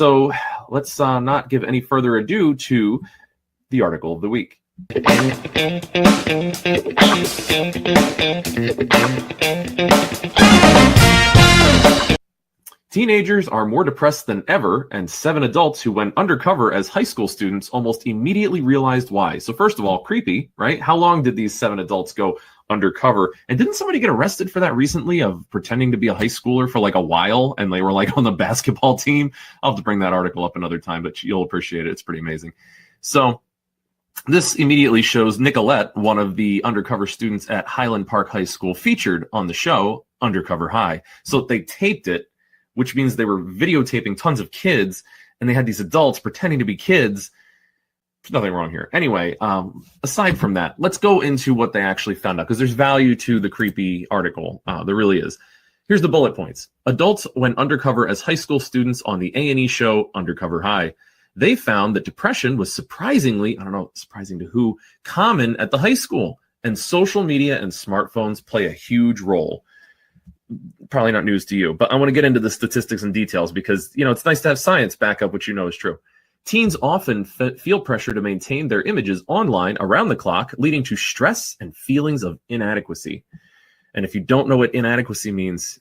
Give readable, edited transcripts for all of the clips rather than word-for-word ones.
So let's not give any further ado to the article of the week. Teenagers are more depressed than ever, and 7 adults who went undercover as high school students almost immediately realized why. So first of all, creepy, right? How long did these 7 adults go undercover? And didn't somebody get arrested for that recently, of pretending to be a high schooler for like a while, and they were like on the basketball team? I'll have to bring that article up another time, but you'll appreciate it. It's pretty amazing. So this immediately shows Nicolette, one of the undercover students at Highland Park High School, featured on the show Undercover High. So they taped it, which means they were videotaping tons of kids, and they had these adults pretending to be kids. There's nothing wrong here. Anyway, aside from that, let's go into what they actually found out, because there's value to the creepy article. There really is. Here's the bullet points. Adults went undercover as high school students on the A&E show Undercover High. They found that depression was surprisingly, I don't know, surprising to who, common at the high school, and social media and smartphones play a huge role. Probably not news to you, but I want to get into the statistics and details because, it's nice to have science back up what you know is true. Teens often feel pressure to maintain their images online around the clock, leading to stress and feelings of inadequacy. And if you don't know what inadequacy means,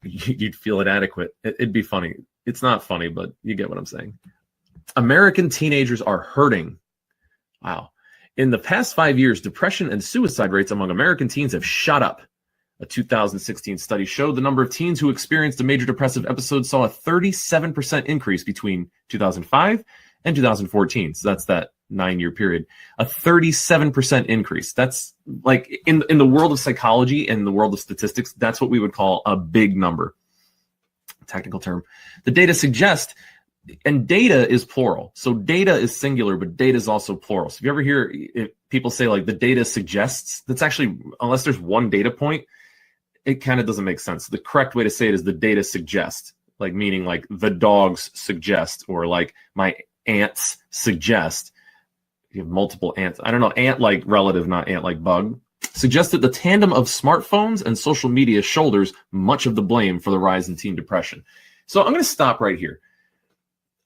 you'd feel inadequate. It'd be funny. It's not funny, but you get what I'm saying. American teenagers are hurting. Wow. In the past 5 years, depression and suicide rates among American teens have shot up. A 2016 study showed the number of teens who experienced a major depressive episode saw a 37% increase between 2005 and 2014. So that's that 9-year period. A 37% increase. That's like in the world of psychology and the world of statistics, that's what we would call a big number. Technical term. The data suggest, and data is plural. So data is singular, but data is also plural. So if you ever hear people say like the data suggests, that's actually, unless there's one data point, it kind of doesn't make sense. The correct way to say it is the data suggest, like meaning like the dogs suggest, or like my ants suggest. You have multiple ants. I don't know, ant like relative, not ant like bug. Suggests that the tandem of smartphones and social media shoulders much of the blame for the rise in teen depression. So I'm going to stop right here.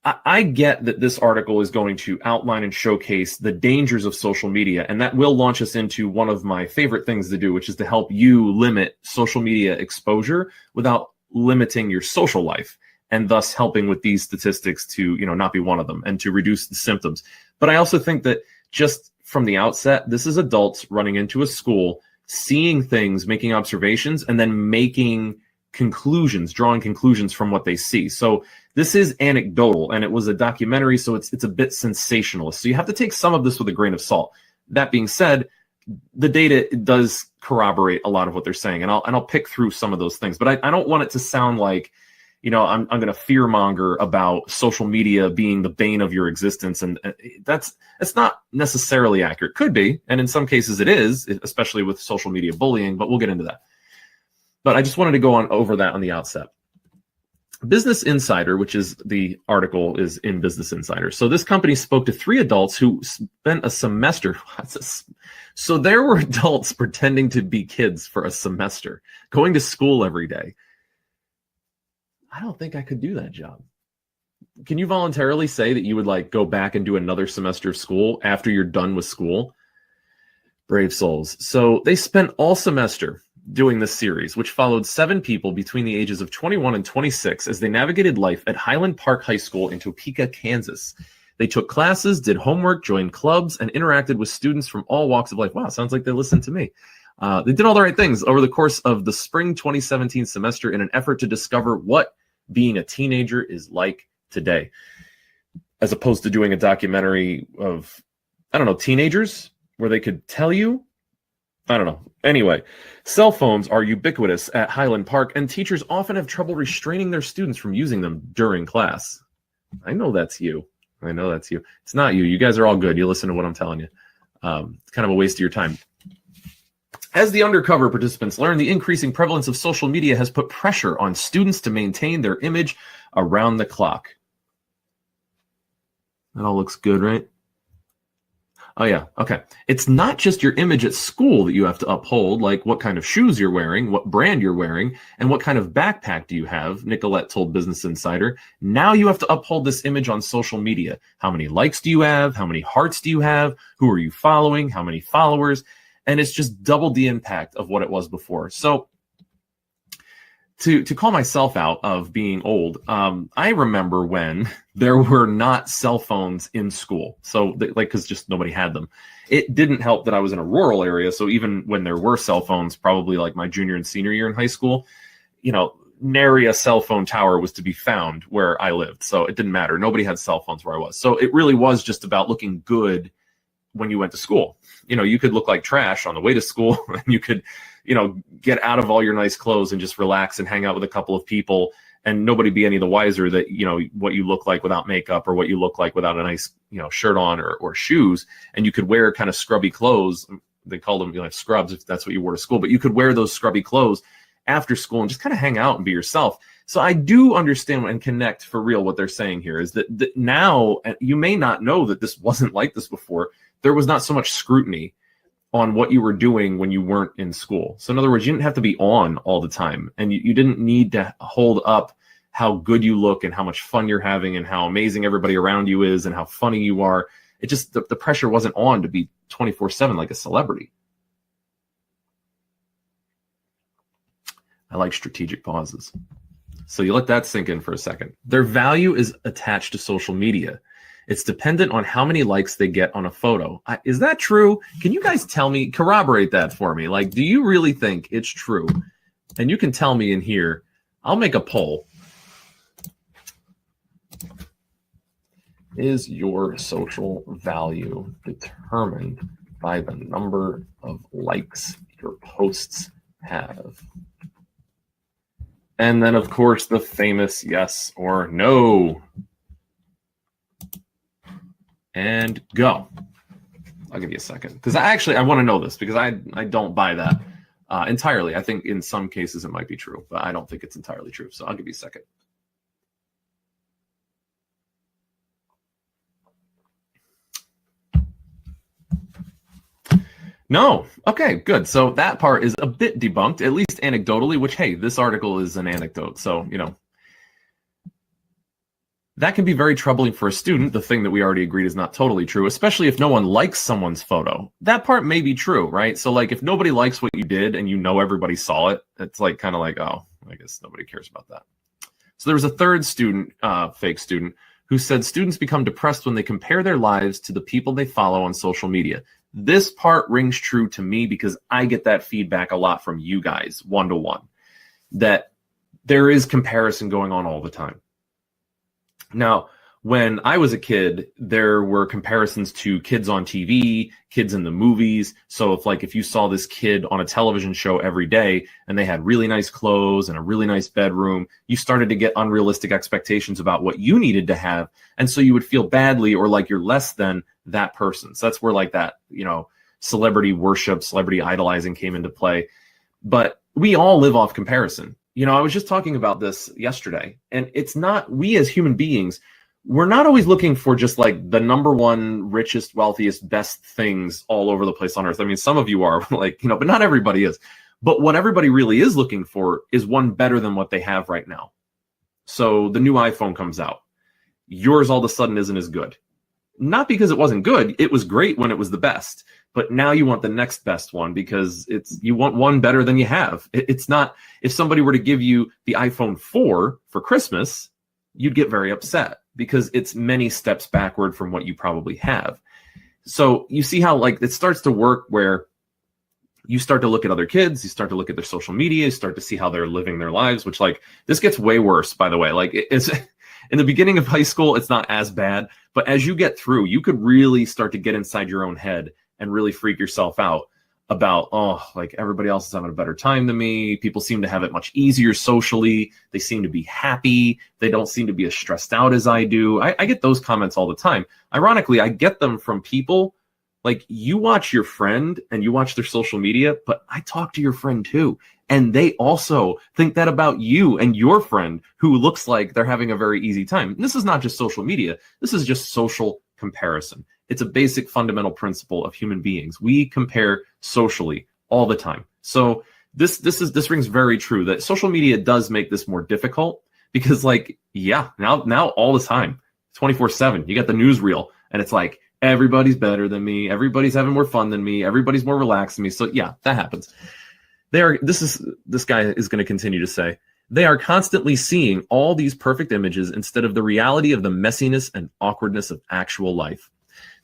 I get that this article is going to outline and showcase the dangers of social media, and that will launch us into one of my favorite things to do, which is to help you limit social media exposure without limiting your social life, and thus helping with these statistics to, not be one of them and to reduce the symptoms. But I also think that just from the outset, this is adults running into a school, seeing things, making observations, and then drawing conclusions from what they see. So this is anecdotal, and it was a documentary, so it's a bit sensationalist. So you have to take some of this with a grain of salt. That being said, the data does corroborate a lot of what they're saying, and I'll pick through some of those things. But I don't want it to sound like, I'm going to fearmonger about social media being the bane of your existence, and that's not necessarily accurate. Could be, and in some cases it is, especially with social media bullying. But we'll get into that. But I just wanted to go over that on the outset. Business Insider, which is the article, is in Business Insider. So this company spoke to 3 adults who spent a semester. So there were adults pretending to be kids for a semester, going to school every day. I don't think I could do that job. Can you voluntarily say that you would go back and do another semester of school after you're done with school? Brave souls. So they spent all semester doing this series, which followed 7 people between the ages of 21 and 26 as they navigated life at Highland Park High School in Topeka, Kansas. They took classes, did homework, joined clubs, and interacted with students from all walks of life. Wow, sounds like they listened to me. They did all the right things over the course of the spring 2017 semester in an effort to discover what being a teenager is like today, as opposed to doing a documentary of, teenagers where they could tell you. I don't know. Anyway, cell phones are ubiquitous at Highland Park, and teachers often have trouble restraining their students from using them during class. I know that's you. It's not you. You guys are all good. You listen to what I'm telling you. It's kind of a waste of your time. As the undercover participants learn, the increasing prevalence of social media has put pressure on students to maintain their image around the clock. That all looks good, right? Oh, yeah. Okay. It's not just your image at school that you have to uphold, like what kind of shoes you're wearing, what brand you're wearing, and what kind of backpack do you have, Nicolette told Business Insider. Now you have to uphold this image on social media. How many likes do you have? How many hearts do you have? Who are you following? How many followers? And it's just doubled the impact of what it was before. So to call myself out of being old, I remember when there were not cell phones in school. So because just nobody had them. It didn't help that I was in a rural area. So even when there were cell phones, probably like my junior and senior year in high school, nary a cell phone tower was to be found where I lived. So it didn't matter. Nobody had cell phones where I was. So it really was just about looking good when you went to school. You could look like trash on the way to school, and you could get out of all your nice clothes and just relax and hang out with a couple of people, and nobody be any the wiser that, what you look like without makeup or what you look like without a nice, shirt on or shoes. And you could wear kind of scrubby clothes. They called them scrubs if that's what you wore to school, but you could wear those scrubby clothes after school and just kind of hang out and be yourself. So I do understand and connect for real what they're saying here is that now you may not know that this wasn't like this before. There was not so much scrutiny on what you were doing when you weren't in school. So in other words, you didn't have to be on all the time, and you didn't need to hold up how good you look and how much fun you're having and how amazing everybody around you is and how funny you are. It just, the pressure wasn't on to be 24/7 like a celebrity. I like strategic pauses. So you let that sink in for a second. Their value is attached to social media. It's dependent on how many likes they get on a photo. Is that true? Can you guys tell me, corroborate that for me? Like, do you really think it's true? And you can tell me in here. I'll make a poll. Is your social value determined by the number of likes your posts have? And then, of course, the famous yes or no. And go. I'll give you a second because I want to know this because I don't buy that entirely. I think in some cases it might be true, but I don't think it's entirely true. So I'll give you a second. No. Okay, good. So that part is a bit debunked, at least anecdotally, which, hey, this article is an anecdote. So, that can be very troubling for a student, the thing that we already agreed is not totally true, especially if no one likes someone's photo. That part may be true, right? So like if nobody likes what you did and everybody saw it, it's like kind of like, oh, I guess nobody cares about that. So there was a third student, fake student, who said students become depressed when they compare their lives to the people they follow on social media. This part rings true to me because I get that feedback a lot from you guys, one-to-one, that there is comparison going on all the time. Now, when I was a kid, there were comparisons to kids on TV, kids in the movies. So if you saw this kid on a television show every day and they had really nice clothes and a really nice bedroom, you started to get unrealistic expectations about what you needed to have. And so you would feel badly or like you're less than that person. So that's where like that, celebrity worship, celebrity idolizing came into play. But we all live off comparison. I was just talking about this yesterday, and it's not, we as human beings, we're not always looking for just like the number one, richest, wealthiest, best things all over the place on earth. I mean, some of you are but not everybody is. But what everybody really is looking for is one better than what they have right now. So the new iPhone comes out. Yours all of a sudden isn't as good. Not because it wasn't good. It was great when it was the best. But now you want the next best one because you want one better than you have. It's not, if somebody were to give you the iPhone 4 for Christmas, you'd get very upset because it's many steps backward from what you probably have. So you see how it starts to work where you start to look at other kids, you start to look at their social media, you start to see how they're living their lives, which this gets way worse, by the way. It's in the beginning of high school, it's not as bad, but as you get through, you could really start to get inside your own head and really freak yourself out about, everybody else is having a better time than me. People seem to have it much easier socially. They seem to be happy. They don't seem to be as stressed out as I do. I get those comments all the time. Ironically, I get them from people you watch your friend and you watch their social media, but I talk to your friend too. And they also think that about you and your friend who looks like they're having a very easy time. And this is not just social media. This is just social comparison. It's a basic fundamental principle of human beings. We compare socially all the time. So this rings very true that social media does make this more difficult because now all the time, 24/7, you got the newsreel and it's like everybody's better than me, everybody's having more fun than me, everybody's more relaxed than me. So yeah, that happens. This guy is going to continue to say, they are constantly seeing all these perfect images instead of the reality of the messiness and awkwardness of actual life.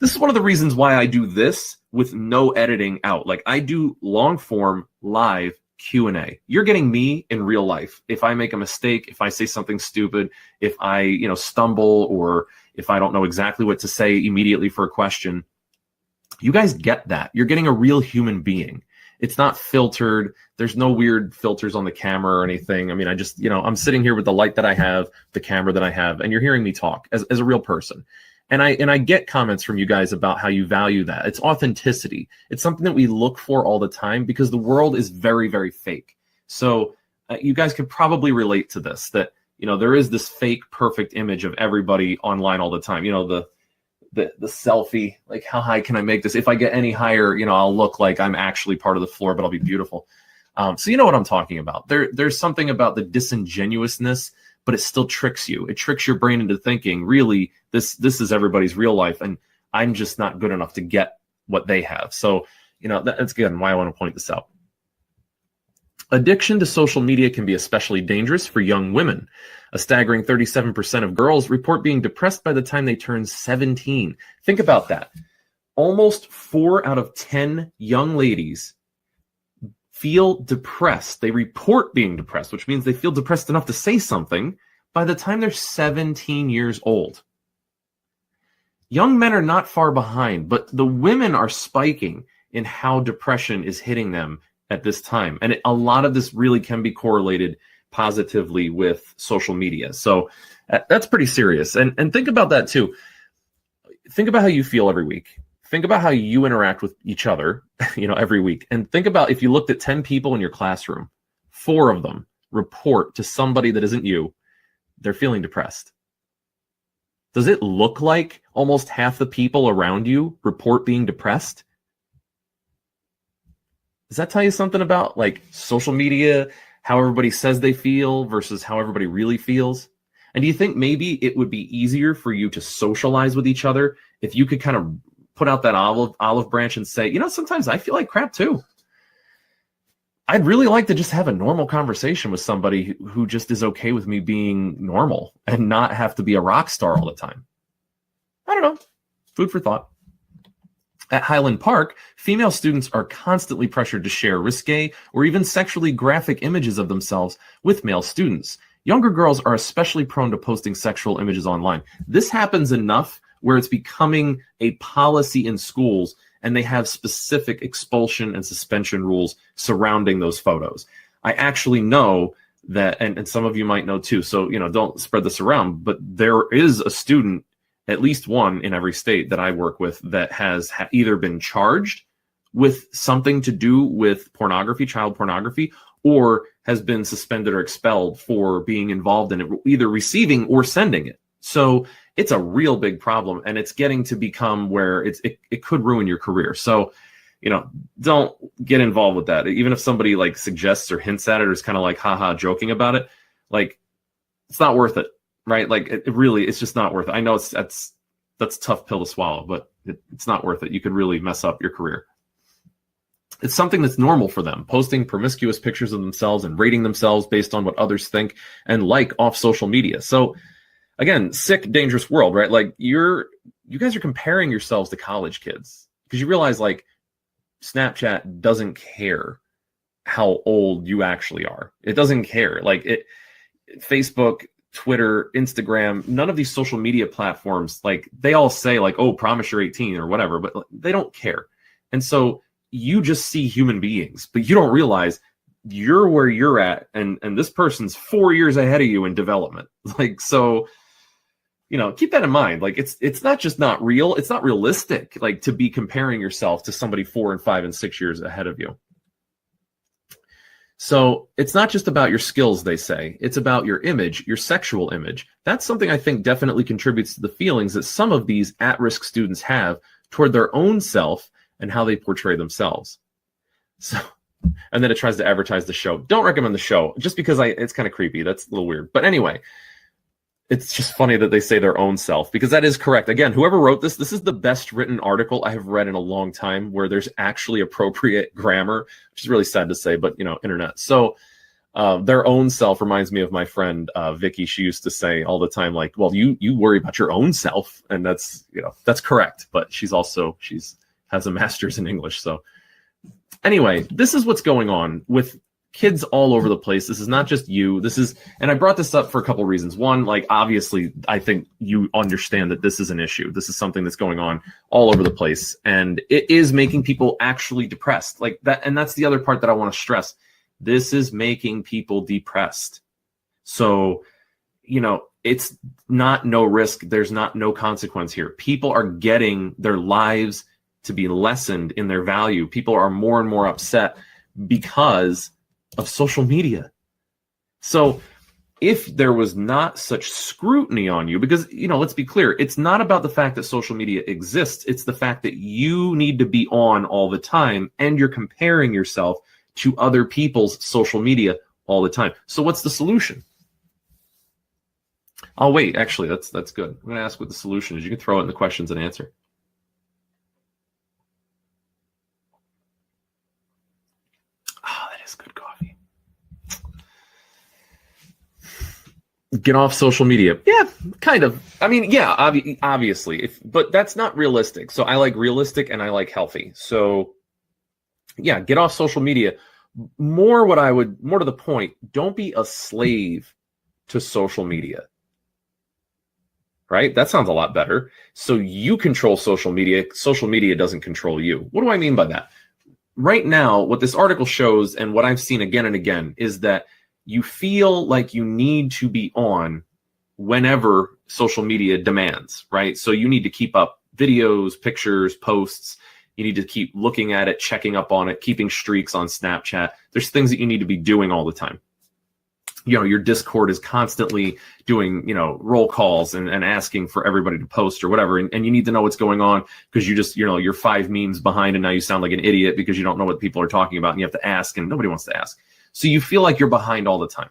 This is one of the reasons why I do this with no editing out. Like I do long form live Q&A. You're getting me in real life. If I make a mistake, if I say something stupid, if I, stumble, or if I don't know exactly what to say immediately for a question, you guys get that. You're getting a real human being. It's not filtered. There's no weird filters on the camera or anything. I mean, I'm sitting here with the light that I have, the camera that I have, and you're hearing me talk as a real person. And I get comments from you guys about how you value that. It's authenticity. It's something that we look for all the time because the world is very, very fake. So you guys could probably relate to this, that, there is this fake perfect image of everybody online all the time. The selfie, like how high can I make this? If I get any higher, I'll look like I'm actually part of the floor, but I'll be beautiful. So you know what I'm talking about. There's something about the disingenuousness, but it still tricks you. It tricks your brain into thinking, really, this is everybody's real life, and I'm just not good enough to get what they have. So, that's again why I want to point this out. Addiction to social media can be especially dangerous for young women. A staggering 37% of girls report being depressed by the time they turn 17. Think about that. Almost 4 out of 10 young ladies feel depressed. They report being depressed, which means they feel depressed enough to say something by the time they're 17 years old. Young men are not far behind, but the women are spiking in how depression is hitting them at this time. And a lot of this really can be correlated positively with social media. So that's pretty serious. And think about that too. Think about how you feel every week. Think about how you interact with each other, every week. And think about if you looked at 10 people in your classroom, 4 of them report to somebody that isn't you, they're feeling depressed. Does it look like almost half the people around you report being depressed? Does that tell you something about like social media, how everybody says they feel versus how everybody really feels? And do you think maybe it would be easier for you to socialize with each other if you could kind of put out that olive branch and say, sometimes I feel like crap too. I'd really like to just have a normal conversation with somebody who just is okay with me being normal and not have to be a rock star all the time. I don't know. Food for thought. At Highland Park, female students are constantly pressured to share risque or even sexually graphic images of themselves with male students. Younger girls are especially prone to posting sexual images online. This happens enough where it's becoming a policy in schools, and they have specific expulsion and suspension rules surrounding those photos. I actually know that, and some of you might know too, so don't spread this around, but there is a student, at least one in every state that I work with, that has either been charged with something to do with pornography, child pornography, or has been suspended or expelled for being involved in it, either receiving or sending it. So it's a real big problem, and it's getting to become where it could ruin your career. So, don't get involved with that. Even if somebody like suggests or hints at it or is kind of like, haha, joking about it, like it's not worth it, right? Like it's just not worth it. I know that's a tough pill to swallow, but it's not worth it. You could really mess up your career. It's something that's normal for them, posting promiscuous pictures of themselves and rating themselves based on what others think and like off social media. So again, sick, dangerous world, right? Like you guys are comparing yourselves to college kids because you realize like Snapchat doesn't care how old you actually are. It doesn't care. Like Facebook, Twitter, Instagram, none of these social media platforms, like they all say like, oh, promise you're 18 or whatever, but they don't care. And so you just see human beings, but you don't realize you're where you're at. And this person's 4 years ahead of you in development. Like, so, keep that in mind. Like it's not just not real. It's not realistic, like to be comparing yourself to somebody 4 and 5 and 6 years ahead of you. So it's not just about your skills, they say. It's about your image, your sexual image. That's something I think definitely contributes to the feelings that some of these at-risk students have toward their own self and how they portray themselves. So, and then it tries to advertise the show. Don't recommend the show just because it's kind of creepy. That's a little weird. But anyway, it's just funny that they say their own self, because that is correct. Again, whoever wrote this is the best written article I have read in a long time, where there's actually appropriate grammar, which is really sad to say, but internet. So their own self reminds me of my friend Vicky. She used to say all the time, like, well, you worry about your own self, and that's correct. But she's has a master's in English. So anyway, this is what's going on with kids all over the place. This is not just you. And I brought this up for a couple of reasons. One, like, obviously, I think you understand that this is an issue. This is something that's going on all over the place, and it is making people actually depressed, like that. And that's the other part that I want to stress. This is making people depressed. So, it's not no risk. There's no consequence here. People are getting their lives to be lessened in their value. People are more and more upset because of social media. So if there was not such scrutiny on you, because, let's be clear, it's not about the fact that social media exists. It's the fact that you need to be on all the time, and you're comparing yourself to other people's social media all the time. So what's the solution? Oh, wait, actually, that's good. I'm going to ask what the solution is. You can throw it in the questions and answer. Good coffee. Get off social media. Yeah, kind of. I mean, yeah, obviously, but that's not realistic. So I like realistic and I like healthy. So yeah, get off social media. More to the point, don't be a slave to social media. Right? That sounds a lot better. So you control social media. Social media doesn't control you. What do I mean by that? Right now, what this article shows, and what I've seen again and again, is that you feel like you need to be on whenever social media demands, right? So you need to keep up videos, pictures, posts. You need to keep looking at it, checking up on it, keeping streaks on Snapchat. There's things that you need to be doing all the time. Your Discord is constantly doing, roll calls and asking for everybody to post or whatever. And you need to know what's going on, because you just, you're 5 memes behind, and now you sound like an idiot because you don't know what people are talking about, and you have to ask, and nobody wants to ask. So you feel like you're behind all the time.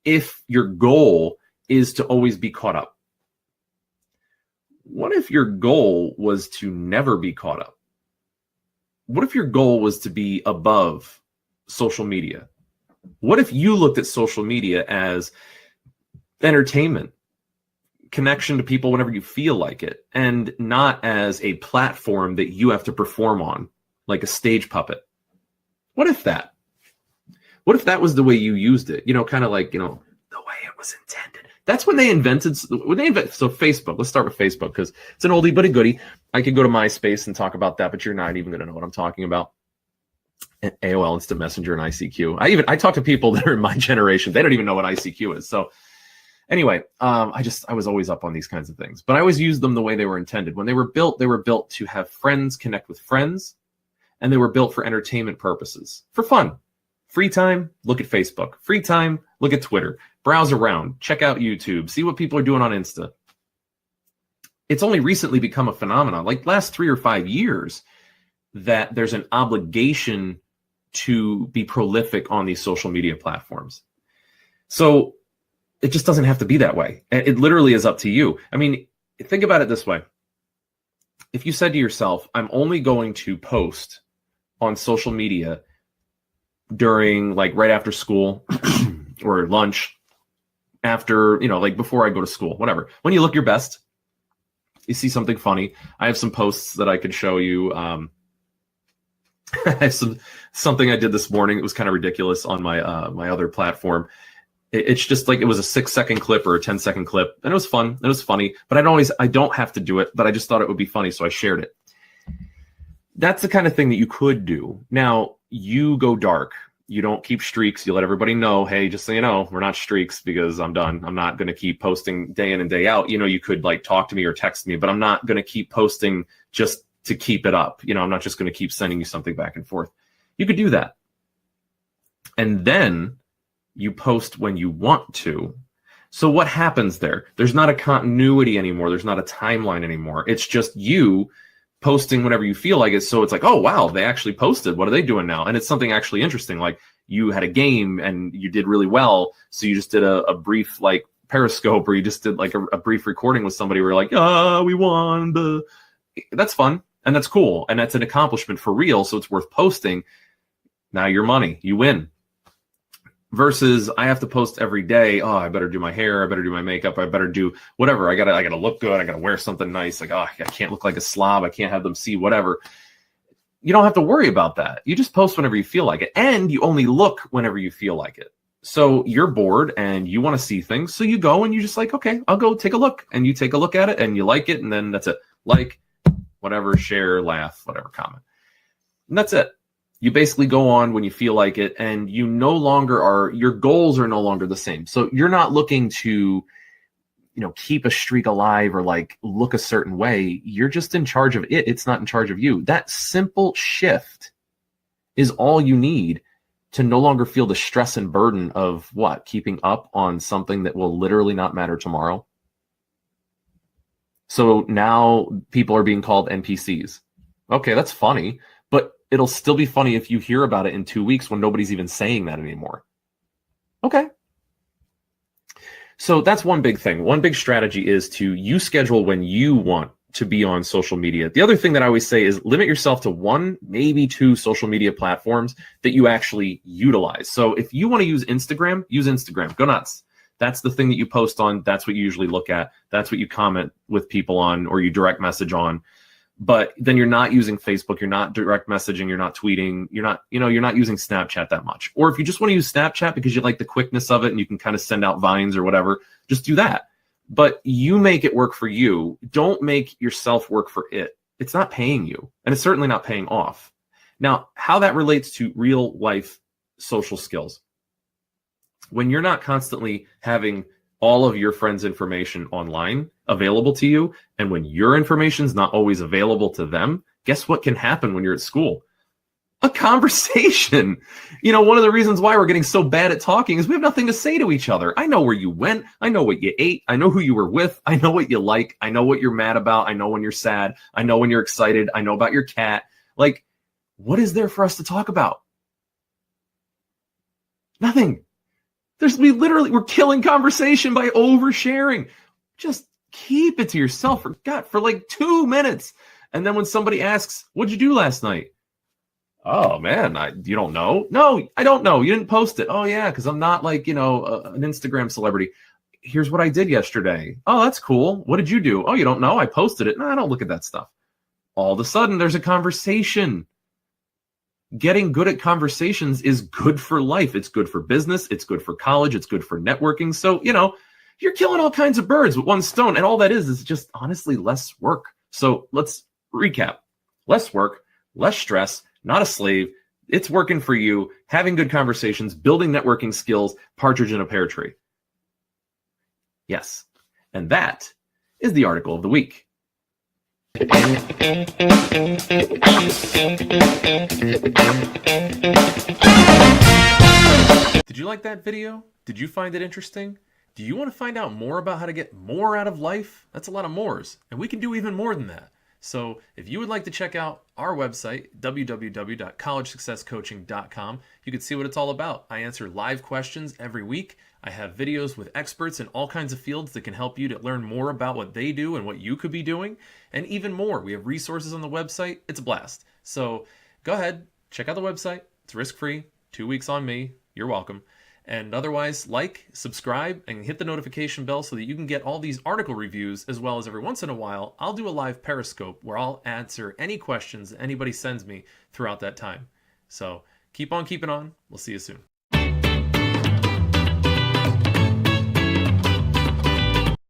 If your goal is to always be caught up, what if your goal was to never be caught up? What if your goal was to be above social media? What if you looked at social media as entertainment, connection to people whenever you feel like it, and not as a platform that you have to perform on, like a stage puppet? What if that was the way you used it? Kind of like, the way it was intended. That's when they invented so Facebook. Let's start with Facebook, because it's an oldie but a goodie. I could go to MySpace and talk about that, but you're not even going to know what I'm talking about. AOL Instant Messenger and ICQ. I talk to people that are in my generation. They don't even know what ICQ is. So anyway, I was always up on these kinds of things, but I always used them the way they were intended. When they were built to have friends connect with friends, and they were built for entertainment purposes, for fun. Free time, look at Facebook. Free time, look at Twitter. Browse around, check out YouTube, see what people are doing on Insta. It's only recently become a phenomenon, like last 3 or 5 years, that there's an obligation to be prolific on these social media platforms. So it just doesn't have to be that way. It literally is up to you. I mean, think about it this way. If you said to yourself, I'm only going to post on social media during, like, right after school or lunch, after, like before I go to school, whatever. When you look your best, you see something funny. I have some posts that I could show you. I have something I did this morning. It was kind of ridiculous on my my other platform. It's just like, it was a 6-second clip or a 10-second clip, and it was fun. It was funny, but I don't have to do it, but I just thought it would be funny, so I shared it. That's the kind of thing that you could do. Now, you go dark. You don't keep streaks. You let everybody know, hey, just so you know, we're not streaks, because I'm done. I'm not going to keep posting day in and day out. You could like talk to me or text me, but I'm not going to keep posting just to keep it up. I'm not just going to keep sending you something back and forth. You could do that. And then you post when you want to. So what happens there? There's not a continuity anymore. There's not a timeline anymore. It's just you posting whenever you feel like it. So it's like, oh, wow, they actually posted. What are they doing now? And it's something actually interesting. Like you had a game and you did really well. So you just did a brief like Periscope, or you just did like a brief recording with somebody where you're like, we won. That's fun. And that's cool. And that's an accomplishment for real. So it's worth posting. Now your money, you win. Versus I have to post every day. Oh, I better do my hair. I better do my makeup. I better do whatever. I gotta look good. I gotta wear something nice. Like, I can't look like a slob. I can't have them see whatever. You don't have to worry about that. You just post whenever you feel like it. And you only look whenever you feel like it. So you're bored and you want to see things. So you go and you just like, okay, I'll go take a look. And you take a look at it and you like it. And then that's it. Like, whatever, share, laugh, whatever, comment. And that's it. You basically go on when you feel like it, and you no longer are, your goals are no longer the same. So you're not looking to, keep a streak alive or like look a certain way. You're just in charge of it. It's not in charge of you. That simple shift is all you need to no longer feel the stress and burden of what? Keeping up on something that will literally not matter tomorrow. So now people are being called NPCs. Okay, that's funny, but it'll still be funny if you hear about it in 2 weeks when nobody's even saying that anymore. Okay. So that's one big thing. One big strategy is you schedule when you want to be on social media. The other thing that I always say is limit yourself to 1, maybe 2 social media platforms that you actually utilize. So if you want to use Instagram, use Instagram. Go nuts. That's the thing that you post on. That's what you usually look at. That's what you comment with people on, or you direct message on. But then you're not using Facebook, you're not direct messaging, you're not tweeting, you're not using Snapchat that much. Or if you just want to use Snapchat because you like the quickness of it and you can kind of send out vines or whatever, just do that. But you make it work for you. Don't make yourself work for it. It's not paying you, and it's certainly not paying off. Now, how that relates to real life social skills. When you're not constantly having all of your friends' information online available to you, and when your information is not always available to them, guess what can happen when you're at school? A conversation. One of the reasons why we're getting so bad at talking is we have nothing to say to each other. I know where you went. I know what you ate. I know who you were with. I know what you like. I know what you're mad about. I know when you're sad. I know when you're excited. I know about your cat. Like, what is there for us to talk about? Nothing. We're killing conversation by oversharing. Just keep it to yourself for like 2 minutes. And then when somebody asks, what'd you do last night? Oh man, you don't know? No, I don't know. You didn't post it. Oh yeah, because I'm not like, an Instagram celebrity. Here's what I did yesterday. Oh, that's cool. What did you do? Oh, you don't know? I posted it. No, I don't look at that stuff. All of a sudden, there's a conversation. Getting good at conversations is good for life. It's good for business. It's good for college. It's good for networking. So, you're killing all kinds of birds with one stone. And all that is just honestly less work. So let's recap. Less work, less stress, not a slave. It's working for you, having good conversations, building networking skills, partridge in a pear tree. Yes. And that is the article of the week. Did you like that video? Did you find it interesting? Do you want to find out more about how to get more out of life? That's a lot of mores, and we can do even more than that. So if you would like to check out our website, www.collegesuccesscoaching.com, you can see what it's all about. I answer live questions every week. I have videos with experts in all kinds of fields that can help you to learn more about what they do and what you could be doing, and even more. We have resources on the website. It's a blast. So go ahead, check out the website. It's risk-free. 2 weeks on me. You're welcome. And otherwise, subscribe, and hit the notification bell so that you can get all these article reviews, as well as every once in a while, I'll do a live Periscope where I'll answer any questions anybody sends me throughout that time. So keep on keeping on. We'll see you soon.